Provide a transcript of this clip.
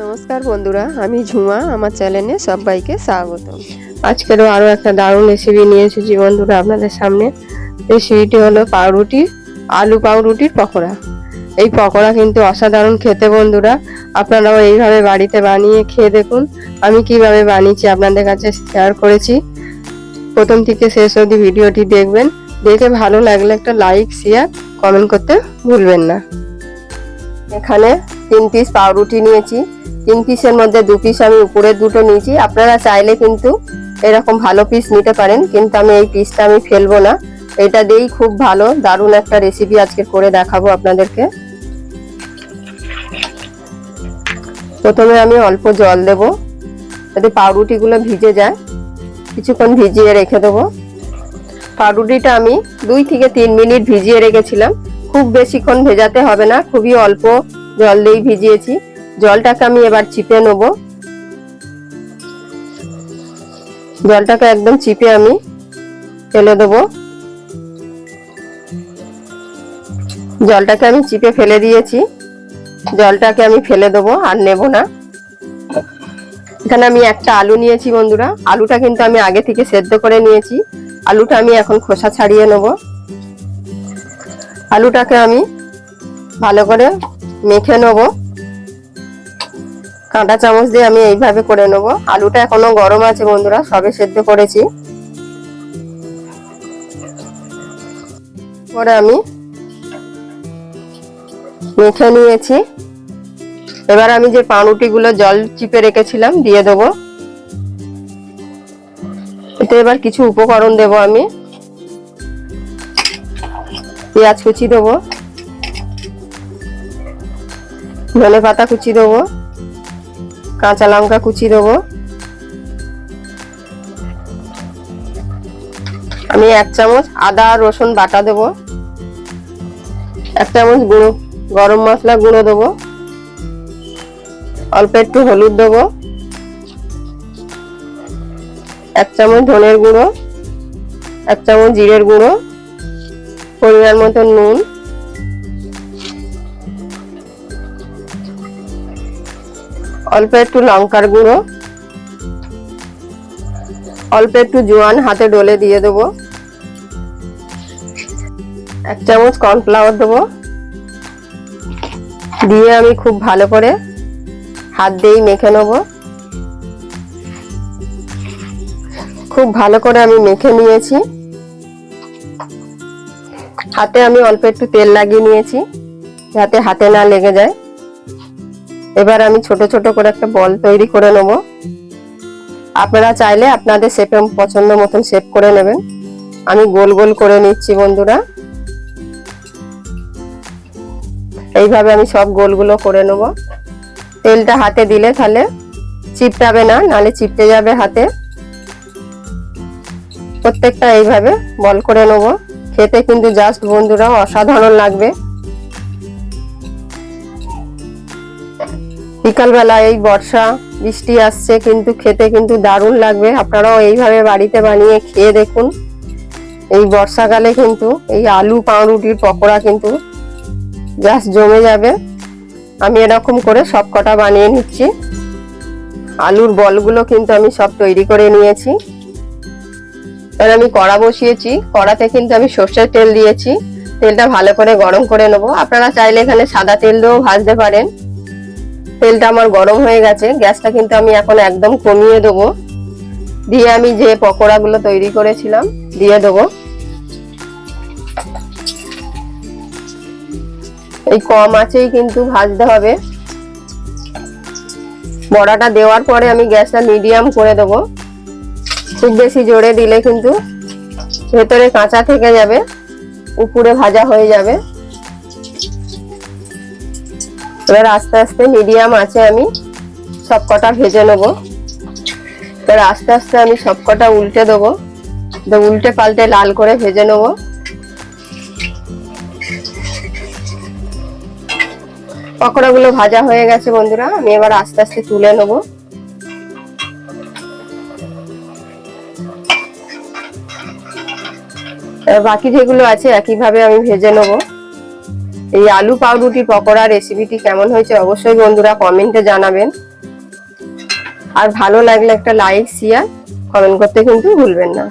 নমস্কার বন্ধুরা, আমি ঝুমা। আমার চ্যানেলে সবাইকে স্বাগত। আজকেরও আরও একটা দারুণ রেসিপি নিয়ে এসেছি বন্ধুরা আপনাদের সামনে। রেসিপিটি হলো আলু পাউরুটির পকোড়া। এই পকোড়া কিন্তু অসাধারণ খেতে বন্ধুরা। আপনারাও এইভাবে বাড়িতে বানিয়ে খেয়ে দেখুন। আমি কিভাবে বানিয়েছি আপনাদের কাছে শেয়ার করেছি। প্রথম থেকে শেষ অবধি ভিডিওটি দেখবেন। দেখে ভালো লাগলে একটা লাইক, শেয়ার, কমেন্ট করতে ভুলবেন না। এখানে 3 পিস পাউরুটি নিয়েছি। 3 পিসের মধ্যে 2 পিস আমি উপরের দুটো নিয়েছি। আপনারা চাইলে কিন্তু এরকম ভালো পিস নিতে পারেন, কিন্তু আমি এই পিসটা আমি ফেলবো না। এটা দিয়েই খুব ভালো দারুণ একটা রেসিপি আজকে করে দেখাবো আপনাদেরকে। প্রথমে আমি অল্প জল দেব, যাতে পাউরুটিগুলো ভিজে যায়। কিছুক্ষণ ভিজিয়ে রেখে দেবো। পাউরুটিটা আমি 2 থেকে 3 মিনিট ভিজিয়ে রেখেছিলাম। খুব বেশিক্ষণ ভেজাতে হবে না, খুবই অল্প জল দিয়ে ভিজিয়েছি। জলটাকে আমি এবার চিপে নেব। জলটাকে একদম চিপে আমি ফেলে দেব। জলটাকে আমি চিপে ফেলে দিয়েছি। জলটাকে আমি ফেলে দেবো, আর নেব না। এখানে আমি একটা আলু নিয়েছি বন্ধুরা। আলুটা কিন্তু আমি আগে থেকে সেদ্ধ করে নিয়েছি। আলুটা আমি এখন খোসা ছাড়িয়ে নেব। আলুটাকে আমি ভালো করে মেখে নেব। কাঁটা চামচ দিয়ে আমি এইভাবে করে নেব। আলুটা এখনো গরম আছে বন্ধুরা, সবে সেদ্ধ করেছি। পরে আমি মেখে নিয়েছি। এবার আমি যে পাউরুটিগুলো জল চিপে রেখেছিলাম দিয়ে দেবো। এতে এবার কিছু উপকরণ দেব আমি। পেঁয়াজ কুচি দেবো, ধনেপাতা কুচি দেবো, কাঁচা লঙ্কা কুচি দেবো। আমি 1 চামচ আদা রসুন বাটা দেবো। 1 চামচ গুঁড়ো গরম মশলা গুঁড়ো দেবো। অল্প একটু হলুদ দেবো। 1 চামচ ধনের গুঁড়ো, 1 চামচ জিরের গুঁড়ো, পরিমাণ মতো নুন, অল্প একটু লঙ্কার গুঁড়ো, অল্প একটু জোয়ান হাতে ডলে দিয়ে দেবো। 1 চামচ কর্নফ্লাওয়ার দেবো। দিয়ে আমি খুব ভালো করে হাত দিয়েই মেখে নেব। খুব ভালো করে আমি মেখে নিয়েছি। হাতে আমি অল্প একটু তেল লাগিয়ে নিয়েছি, যাতে হাতে না লেগে যায়। এবার আমি ছোট ছোট করে একটা বল তৈরি করে নেব। আপনারা চাইলে আপনাদের শেপে পছন্দ মতন শেপ করে নেবেন। আমি গোল গোল করে নিচ্ছি বন্ধুরা। এইভাবে আমি সব গোলগুলো করে নেব। তেলটা হাতে দিলে তাহলে চিপটাবে না, নালে চিপটে যাবে হাতে। প্রত্যেকটা এইভাবে বল করে নেব। খেতে কিন্তু জাস্ট বন্ধুরা অসাধারণ লাগবে। বিকালবেলা এই বর্ষা বৃষ্টি আসছে, কিন্তু খেতে কিন্তু দারুণ লাগবে। আপনারাও এইভাবে বাড়িতে বানিয়ে খেয়ে দেখুন। এই বর্ষাকালে কিন্তু এই আলু পাউরুটির পকোড়া কিন্তু জাস্ট জমে যাবে। আমি এরকম করে সব কটা বানিয়ে নিচ্ছি। আলুর বলগুলো কিন্তু আমি সব তৈরি করে নিয়েছি। এবার আমি কড়া বসিয়েছি। কড়াতে কিন্তু আমি সর্ষের তেল দিয়েছি। তেলটা ভালো করে গরম করে নেব। আপনারা চাইলে এখানে সাদা তেল দিয়েও ভাজতে পারেন। তেলটা আমার গরম হয়ে গেছে। গ্যাসটা কিন্তু আমি এখন একদম কমিয়ে দেবো। দিয়ে আমি যে পকোড়াগুলো তৈরি করেছিলাম দিয়ে দেবো। এই কম আঁচেই কিন্তু ভাজতে হবে। বড়াটা দেওয়ার পরে আমি গ্যাসটা মিডিয়াম করে দেবো। খুব বেশি জোরে দিলে কিন্তু ভেতরে কাঁচা থেকে যাবে, উপরে ভাজা হয়ে যাবে। এবার আস্তে আস্তে মিডিয়াম আঁচে আমি সব কটা ভেজে নেব। এবার আস্তে আস্তে আমি সব কটা উল্টে দেবো। উল্টে পাল্টে লাল করে ভেজে নেব। পকোড়াগুলো ভাজা হয়ে গেছে বন্ধুরা। আমি এবার আস্তে আস্তে তুলে নেব। বাকি যেগুলো আছে একইভাবে আমি ভেজে নেব। এই আলু পাউরুটি পকোড়া রেসিপিটি কেমন হয়েছে অবশ্যই বন্ধুরা কমেন্টে জানাবেন। আর ভালো লাগলে একটা লাইক শেয়ার কমেন্ট করতে কিন্তু ভুলবেন না।